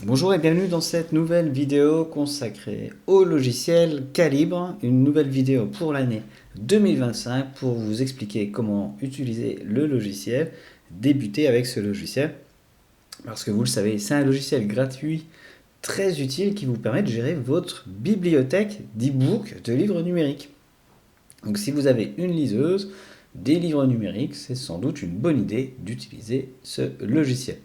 Bonjour et bienvenue dans cette nouvelle vidéo consacrée au logiciel Calibre, une nouvelle vidéo pour l'année 2025 pour vous expliquer comment utiliser le logiciel, débuter avec ce logiciel, parce que vous le savez, c'est un logiciel gratuit très utile qui vous permet de gérer votre bibliothèque d'e-books, de livres numériques. Donc si vous avez une liseuse, des livres numériques, c'est sans doute une bonne idée d'utiliser ce logiciel.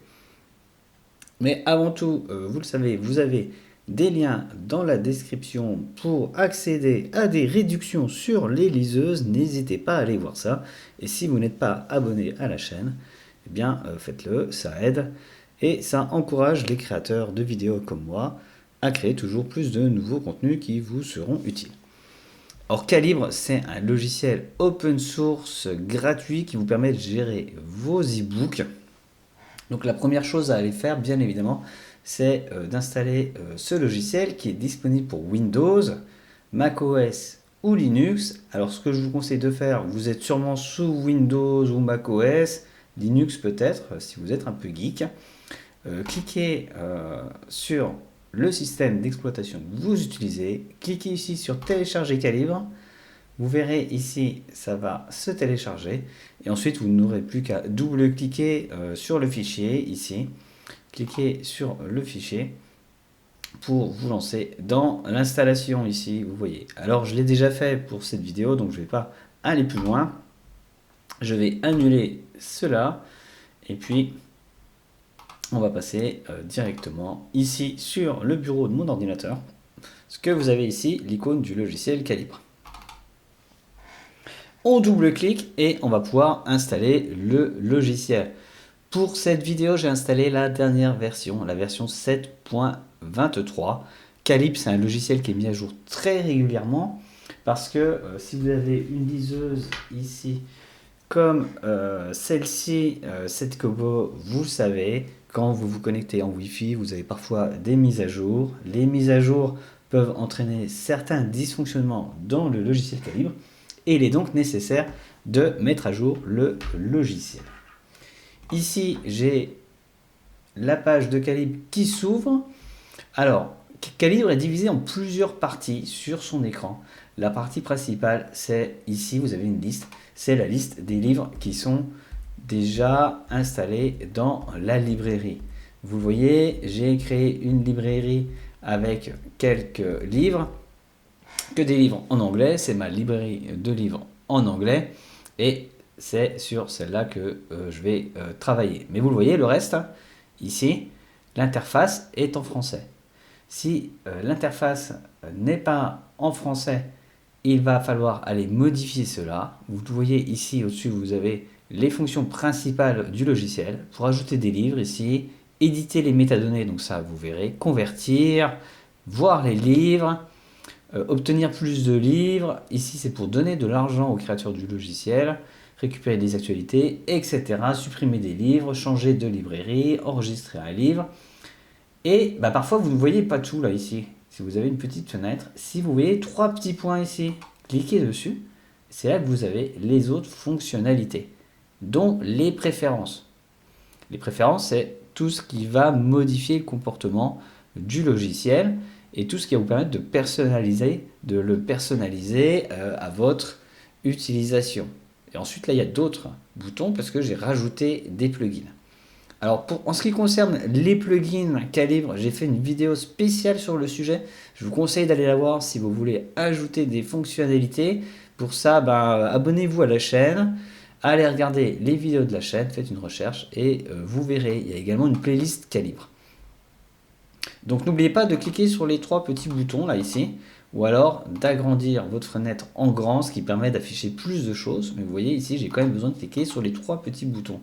Mais avant tout, vous le savez, vous avez des liens dans la description pour accéder à des réductions sur les liseuses. N'hésitez pas à aller voir ça. Et si vous n'êtes pas abonné à la chaîne, eh bien faites-le, ça aide. Et ça encourage les créateurs de vidéos comme moi à créer toujours plus de nouveaux contenus qui vous seront utiles. Or, Calibre, c'est un logiciel open source gratuit qui vous permet de gérer vos e-books. Donc la première chose à aller faire, bien évidemment, c'est d'installer ce logiciel qui est disponible pour Windows, macOS ou Linux. Alors ce que je vous conseille de faire, vous êtes sûrement sous Windows ou macOS, Linux peut-être, si vous êtes un peu geek. Cliquez sur le système d'exploitation que vous utilisez, cliquez ici sur télécharger Calibre. Vous verrez ici, ça va se télécharger. Et ensuite, vous n'aurez plus qu'à double-cliquer sur le fichier, ici. Cliquez sur le fichier pour vous lancer dans l'installation, ici, vous voyez. Alors, je l'ai déjà fait pour cette vidéo, donc je ne vais pas aller plus loin. Je vais annuler cela. Et puis, on va passer directement ici sur le bureau de mon ordinateur. Ce que vous avez ici, l'icône du logiciel Calibre. On double-clique et on va pouvoir installer le logiciel. Pour cette vidéo, j'ai installé la dernière version, la version 7.23. Calibre, c'est un logiciel qui est mis à jour très régulièrement parce que si vous avez une liseuse ici, comme celle-ci, cette Kobo, vous savez, quand vous vous connectez en Wi-Fi, vous avez parfois des mises à jour. Les mises à jour peuvent entraîner certains dysfonctionnements dans le logiciel Calibre. Et il est donc nécessaire de mettre à jour le logiciel. Ici, j'ai la page de Calibre qui s'ouvre. Alors, Calibre est divisé en plusieurs parties sur son écran. La partie principale, c'est ici, vous avez une liste. C'est la liste des livres qui sont déjà installés dans la librairie. Vous voyez, j'ai créé une librairie avec quelques livres. Que des livres en anglais, c'est ma librairie de livres en anglais et c'est sur celle-là que je vais travailler. Mais vous le voyez, le reste, ici, l'interface est en français. Si l'interface n'est pas en français, il va falloir aller modifier cela. Vous voyez ici au-dessus, vous avez les fonctions principales du logiciel. Pour ajouter des livres ici, éditer les métadonnées, donc ça vous verrez, convertir, voir les livres, obtenir plus de livres, ici c'est pour donner de l'argent aux créateurs du logiciel, récupérer des actualités, etc. Supprimer des livres, changer de librairie, enregistrer un livre. Et parfois vous ne voyez pas tout là ici. Si vous avez une petite fenêtre, si vous voyez trois petits points ici, cliquez dessus. C'est là que vous avez les autres fonctionnalités, dont les préférences. Les préférences, c'est tout ce qui va modifier le comportement du logiciel et tout ce qui va vous permettre de le personnaliser à votre utilisation. Et ensuite, là, il y a d'autres boutons parce que j'ai rajouté des plugins. Alors, en ce qui concerne les plugins Calibre, j'ai fait une vidéo spéciale sur le sujet. Je vous conseille d'aller la voir si vous voulez ajouter des fonctionnalités. Pour ça, abonnez-vous à la chaîne. Allez regarder les vidéos de la chaîne, faites une recherche et vous verrez. Il y a également une playlist Calibre. Donc n'oubliez pas de cliquer sur les trois petits boutons là ici, ou alors d'agrandir votre fenêtre en grand, ce qui permet d'afficher plus de choses. Mais vous voyez ici, j'ai quand même besoin de cliquer sur les trois petits boutons.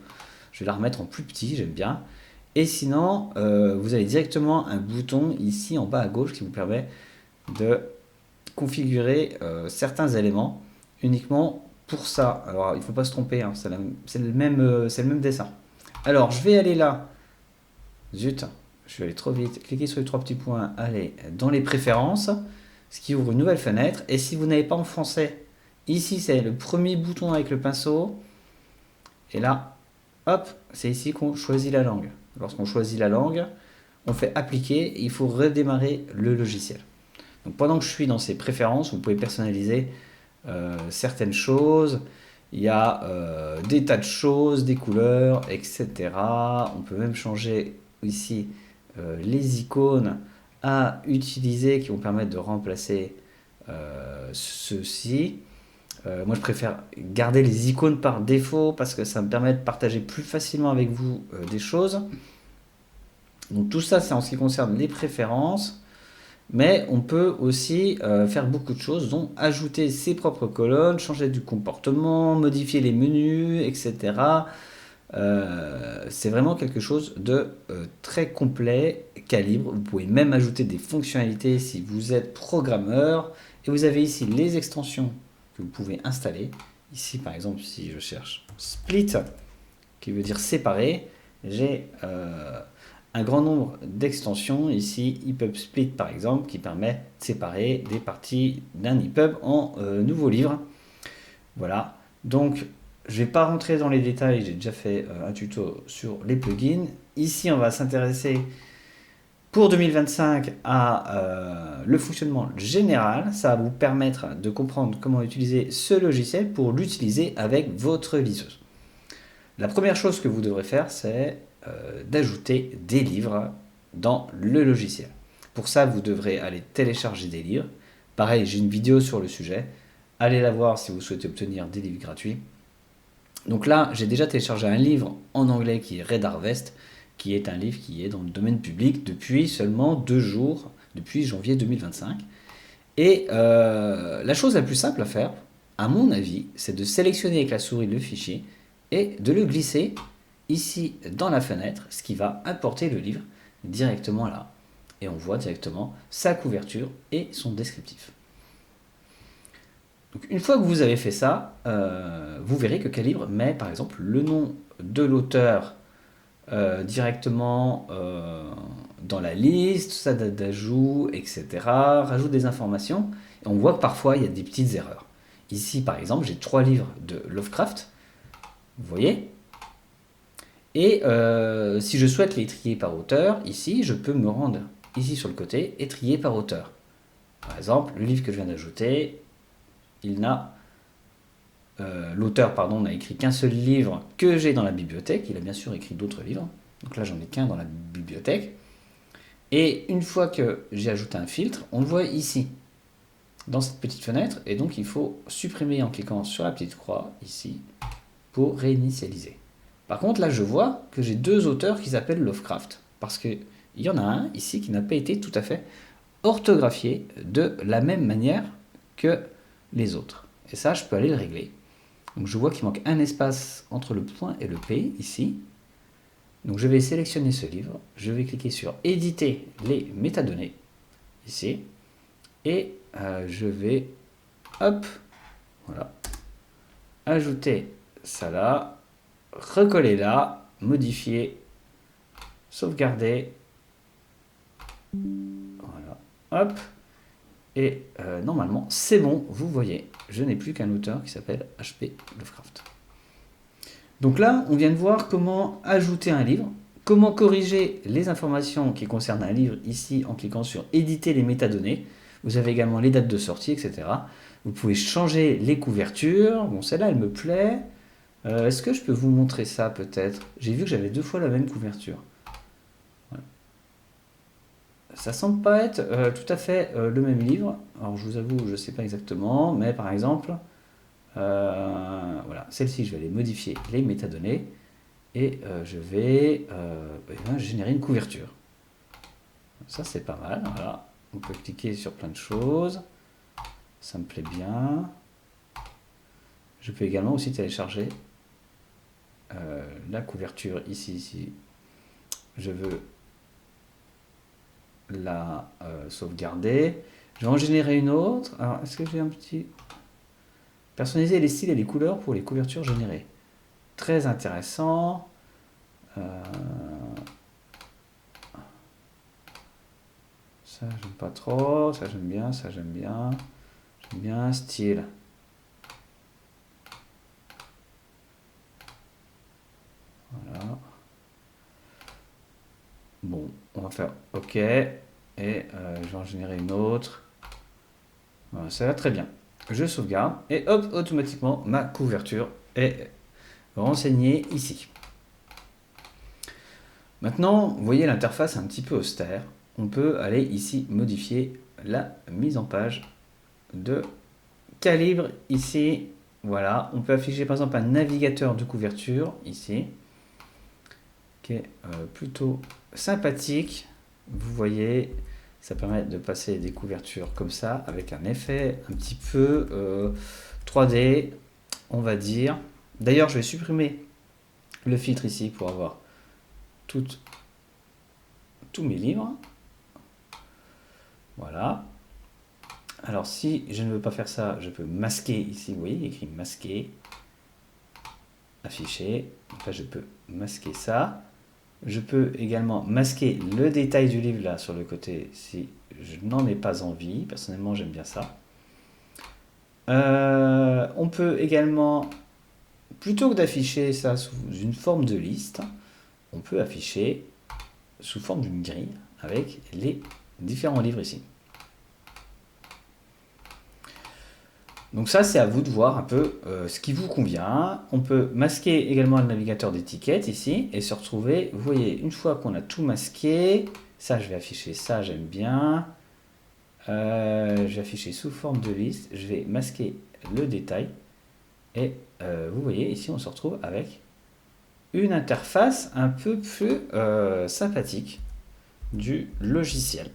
Je vais la remettre en plus petit, j'aime bien. Et sinon, vous avez directement un bouton ici en bas à gauche qui vous permet de configurer certains éléments uniquement pour ça. Alors il ne faut pas se tromper, hein, c'est le même dessin. Alors je vais aller là. Zut, je vais aller trop vite. Cliquez sur les trois petits points, allez dans les préférences, ce qui ouvre une nouvelle fenêtre. Et si vous n'avez pas en français, ici c'est le premier bouton avec le pinceau. Et là, hop, c'est ici qu'on choisit la langue. Lorsqu'on choisit la langue, on fait appliquer et il faut redémarrer le logiciel. Donc pendant que je suis dans ces préférences, vous pouvez personnaliser certaines choses. Il y a des tas de choses, des couleurs, etc. On peut même changer ici les icônes à utiliser qui vont permettre de remplacer ceci. Moi, je préfère garder les icônes par défaut parce que ça me permet de partager plus facilement avec vous des choses. Donc tout ça, c'est en ce qui concerne les préférences. Mais on peut aussi faire beaucoup de choses, dont ajouter ses propres colonnes, changer du comportement, modifier les menus, etc. C'est vraiment quelque chose de très complet, Calibre. Vous pouvez même ajouter des fonctionnalités si vous êtes programmeur. Et vous avez ici les extensions que vous pouvez installer. Ici, par exemple, si je cherche Split, qui veut dire séparer, j'ai un grand nombre d'extensions. Ici, EPUB Split, par exemple, qui permet de séparer des parties d'un EPUB en nouveaux livres. Voilà. Donc, je ne vais pas rentrer dans les détails, j'ai déjà fait un tuto sur les plugins. Ici, on va s'intéresser pour 2025 à le fonctionnement général. Ça va vous permettre de comprendre comment utiliser ce logiciel pour l'utiliser avec votre liseuse. La première chose que vous devrez faire, c'est d'ajouter des livres dans le logiciel. Pour ça, vous devrez aller télécharger des livres. Pareil, j'ai une vidéo sur le sujet. Allez la voir si vous souhaitez obtenir des livres gratuits. Donc là, j'ai déjà téléchargé un livre en anglais qui est Red Harvest, qui est un livre qui est dans le domaine public depuis seulement 2 jours, depuis janvier 2025. Et la chose la plus simple à faire, à mon avis, c'est de sélectionner avec la souris le fichier et de le glisser ici dans la fenêtre, ce qui va importer le livre directement là. Et on voit directement sa couverture et son descriptif. Donc une fois que vous avez fait ça, vous verrez que Calibre met par exemple le nom de l'auteur directement dans la liste, sa date d'ajout, etc. Rajoute des informations. Et on voit que parfois il y a des petites erreurs. Ici par exemple, j'ai 3 livres de Lovecraft. Vous voyez ? Et si je souhaite les trier par auteur, ici, je peux me rendre ici sur le côté et trier par auteur. Par exemple, le livre que je viens d'ajouter, l'auteur n'a écrit qu'un seul livre que j'ai dans la bibliothèque. Il a bien sûr écrit d'autres livres. Donc là, j'en ai qu'un dans la bibliothèque. Et une fois que j'ai ajouté un filtre, on le voit ici, dans cette petite fenêtre. Et donc, il faut supprimer en cliquant sur la petite croix, ici, pour réinitialiser. Par contre, là, je vois que j'ai 2 auteurs qui s'appellent Lovecraft. Parce qu'il y en a un ici qui n'a pas été tout à fait orthographié de la même manière que les autres. Et ça, je peux aller le régler. Donc, je vois qu'il manque un espace entre le point et le P, ici. Donc, je vais sélectionner ce livre. Je vais cliquer sur « Éditer les métadonnées », ici. Et je vais, hop, voilà, ajouter ça là. Recoller là, modifier, sauvegarder, voilà, hop, et normalement c'est bon, vous voyez, je n'ai plus qu'un auteur qui s'appelle H.P. Lovecraft. Donc là, on vient de voir comment ajouter un livre, comment corriger les informations qui concernent un livre ici en cliquant sur éditer les métadonnées. Vous avez également les dates de sortie, etc. Vous pouvez changer les couvertures, bon celle-là elle me plaît. Est-ce que je peux vous montrer ça peut-être? J'ai vu que j'avais 2 fois la même couverture. Ouais. Ça semble pas être tout à fait le même livre. Alors je vous avoue, je ne sais pas exactement, mais par exemple, voilà, celle-ci, je vais aller modifier les métadonnées et je vais générer une couverture. Ça c'est pas mal, voilà. On peut cliquer sur plein de choses. Ça me plaît bien. Je peux également aussi télécharger la couverture ici, je veux la sauvegarder. Je vais en générer une autre. Alors, est-ce que j'ai un petit... Personnaliser les styles et les couleurs pour les couvertures générées. Très intéressant. Ça, j'aime pas trop. Ça, j'aime bien. Ça, j'aime bien. J'aime bien style. Voilà. Bon, On va faire OK. Et je vais en générer une autre. Voilà, ça va très bien. Je sauvegarde et hop, automatiquement, ma couverture est renseignée ici. Maintenant, vous voyez l'interface un petit peu austère. On peut aller ici modifier la mise en page de Calibre ici. Voilà, on peut afficher par exemple un navigateur de couverture ici, qui est plutôt sympathique. Vous voyez, ça permet de passer des couvertures comme ça, avec un effet un petit peu 3D, on va dire. D'ailleurs, je vais supprimer le filtre ici pour avoir tous mes livres. Voilà. Alors, si je ne veux pas faire ça, je peux masquer ici. Vous voyez, il y a écrit masquer, afficher. Donc là, je peux masquer ça. Je peux également masquer le détail du livre là sur le côté si je n'en ai pas envie. Personnellement, j'aime bien ça. On peut également, plutôt que d'afficher ça sous une forme de liste, on peut afficher sous forme d'une grille avec les différents livres ici. Donc ça, c'est à vous de voir un peu ce qui vous convient. On peut masquer également le navigateur d'étiquette ici et se retrouver, vous voyez, une fois qu'on a tout masqué, ça je vais afficher ça, j'aime bien. Je vais afficher sous forme de liste, je vais masquer le détail et vous voyez, ici on se retrouve avec une interface un peu plus sympathique du logiciel.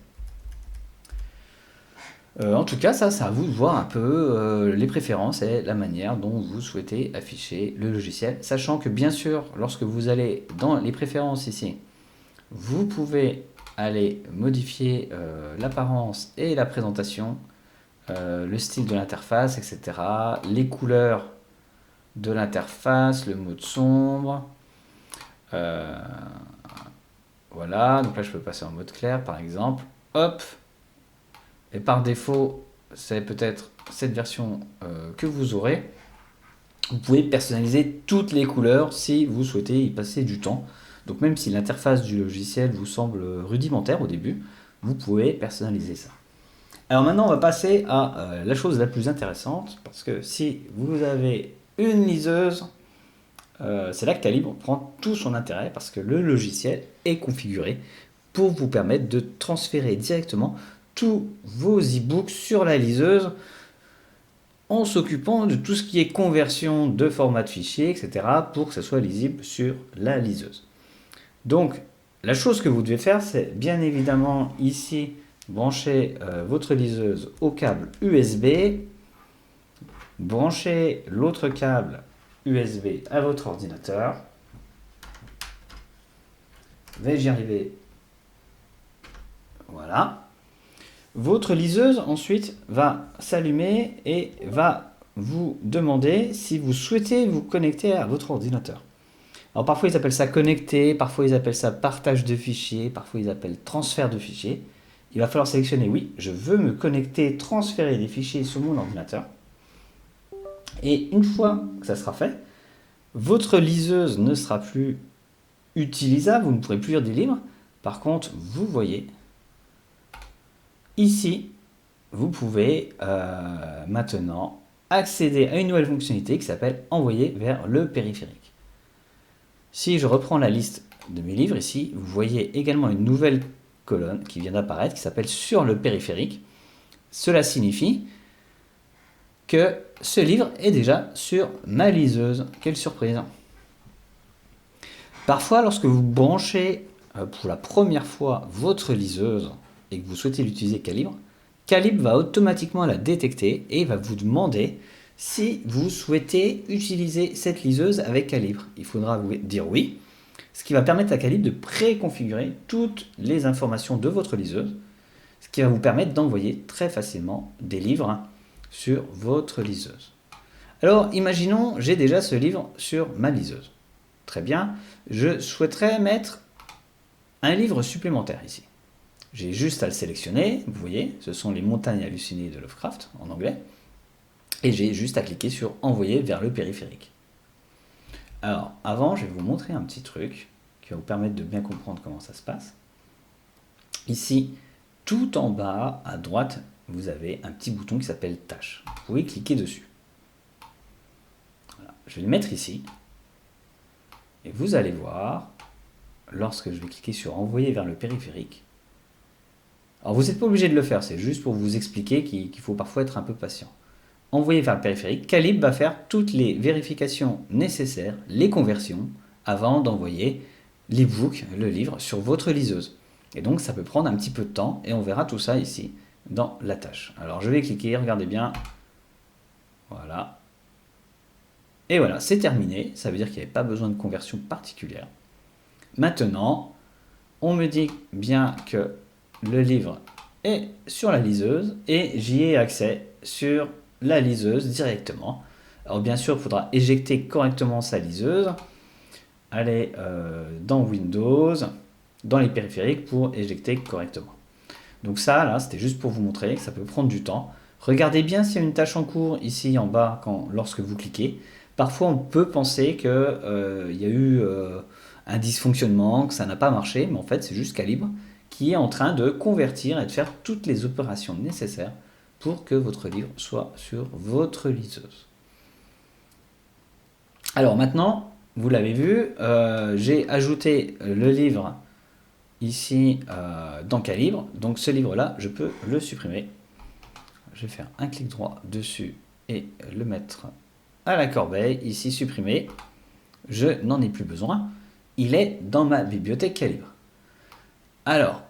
En tout cas, ça à vous de voir un peu les préférences et la manière dont vous souhaitez afficher le logiciel. Sachant que bien sûr, lorsque vous allez dans les préférences ici, vous pouvez aller modifier l'apparence et la présentation, le style de l'interface, etc. Les couleurs de l'interface, le mode sombre. Voilà, donc là je peux passer en mode clair par exemple. Hop! Et par défaut, c'est peut-être cette version que vous aurez. Vous pouvez personnaliser toutes les couleurs si vous souhaitez y passer du temps. Donc même si l'interface du logiciel vous semble rudimentaire au début, vous pouvez personnaliser ça. Alors maintenant, on va passer à la chose la plus intéressante, parce que si vous avez une liseuse, c'est là que Calibre prend tout son intérêt, parce que le logiciel est configuré pour vous permettre de transférer directement tous vos e-books sur la liseuse en s'occupant de tout ce qui est conversion de format de fichier, etc. pour que ça soit lisible sur la liseuse. Donc, la chose que vous devez faire, c'est bien évidemment ici brancher votre liseuse au câble USB, brancher l'autre câble USB à votre ordinateur. Vais-je y arriver? Voilà. Votre liseuse ensuite va s'allumer et va vous demander si vous souhaitez vous connecter à votre ordinateur. Alors parfois ils appellent ça connecter, parfois ils appellent ça partage de fichiers, parfois ils appellent transfert de fichiers. Il va falloir sélectionner oui, je veux me connecter, transférer des fichiers sur mon ordinateur. Et une fois que ça sera fait, votre liseuse ne sera plus utilisable, vous ne pourrez plus lire des livres. Par contre, vous voyez, ici, vous pouvez maintenant accéder à une nouvelle fonctionnalité qui s'appelle envoyer vers le périphérique. Si je reprends la liste de mes livres ici, vous voyez également une nouvelle colonne qui vient d'apparaître qui s'appelle sur le périphérique. Cela signifie que ce livre est déjà sur ma liseuse. Quelle surprise! Parfois, lorsque vous branchez pour la première fois votre liseuse et que vous souhaitez l'utiliser Calibre, Calibre va automatiquement la détecter et va vous demander si vous souhaitez utiliser cette liseuse avec Calibre. Il faudra vous dire oui, ce qui va permettre à Calibre de préconfigurer toutes les informations de votre liseuse, ce qui va vous permettre d'envoyer très facilement des livres sur votre liseuse. Alors, imaginons, j'ai déjà ce livre sur ma liseuse. Très bien, je souhaiterais mettre un livre supplémentaire ici. J'ai juste à le sélectionner, vous voyez, ce sont les montagnes hallucinées de Lovecraft en anglais, et j'ai juste à cliquer sur envoyer vers le périphérique. Alors, avant, je vais vous montrer un petit truc qui va vous permettre de bien comprendre comment ça se passe. Ici, tout en bas à droite, vous avez un petit bouton qui s'appelle Tâches. Vous pouvez cliquer dessus. Voilà. Je vais le mettre ici. Et vous allez voir, lorsque je vais cliquer sur Envoyer vers le périphérique, alors vous n'êtes pas obligé de le faire, c'est juste pour vous expliquer qu'il faut parfois être un peu patient. Envoyer vers le périphérique, Calib va faire toutes les vérifications nécessaires, les conversions, avant d'envoyer l'ebook, le livre, sur votre liseuse. Et donc ça peut prendre un petit peu de temps et on verra tout ça ici dans la tâche. Alors je vais cliquer, regardez bien. Voilà. Et voilà, c'est terminé. Ça veut dire qu'il n'y avait pas besoin de conversion particulière. Maintenant, on me dit bien que le livre est sur la liseuse et j'y ai accès sur la liseuse directement. Alors bien sûr, il faudra éjecter correctement sa liseuse. Aller dans Windows, dans les périphériques pour éjecter correctement. Donc ça, là, c'était juste pour vous montrer que ça peut prendre du temps. Regardez bien s'il y a une tâche en cours ici en bas lorsque vous cliquez. Parfois, on peut penser qu'il y a eu un dysfonctionnement, que ça n'a pas marché, mais en fait, c'est juste Calibre qui est en train de convertir et de faire toutes les opérations nécessaires pour que votre livre soit sur votre liseuse. Alors maintenant, vous l'avez vu, j'ai ajouté le livre ici dans Calibre. Donc ce livre-là, je peux le supprimer. Je vais faire un clic droit dessus et le mettre à la corbeille, ici supprimer. Je n'en ai plus besoin. Il est dans ma bibliothèque Calibre. Alors,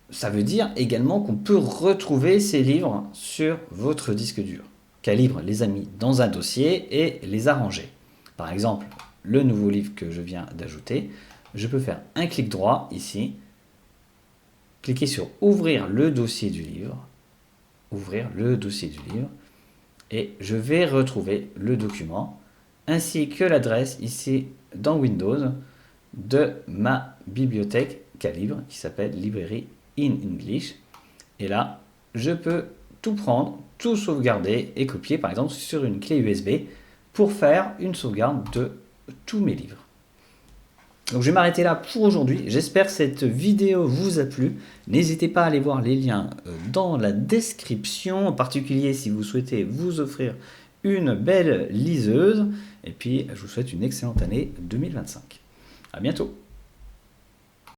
ça veut dire également qu'on peut retrouver ces livres sur votre disque dur. Calibre les a mis dans un dossier et les a rangés. Par exemple, le nouveau livre que je viens d'ajouter, je peux faire un clic droit ici, cliquer sur ouvrir le dossier du livre, et je vais retrouver le document ainsi que l'adresse ici dans Windows de ma bibliothèque Calibre qui s'appelle Librairie in English. Et là, je peux tout prendre, tout sauvegarder et copier par exemple sur une clé USB pour faire une sauvegarde de tous mes livres. Donc je vais m'arrêter là pour aujourd'hui. J'espère que cette vidéo vous a plu. N'hésitez pas à aller voir les liens dans la description, en particulier si vous souhaitez vous offrir une belle liseuse. Et puis je vous souhaite une excellente année 2025. À bientôt.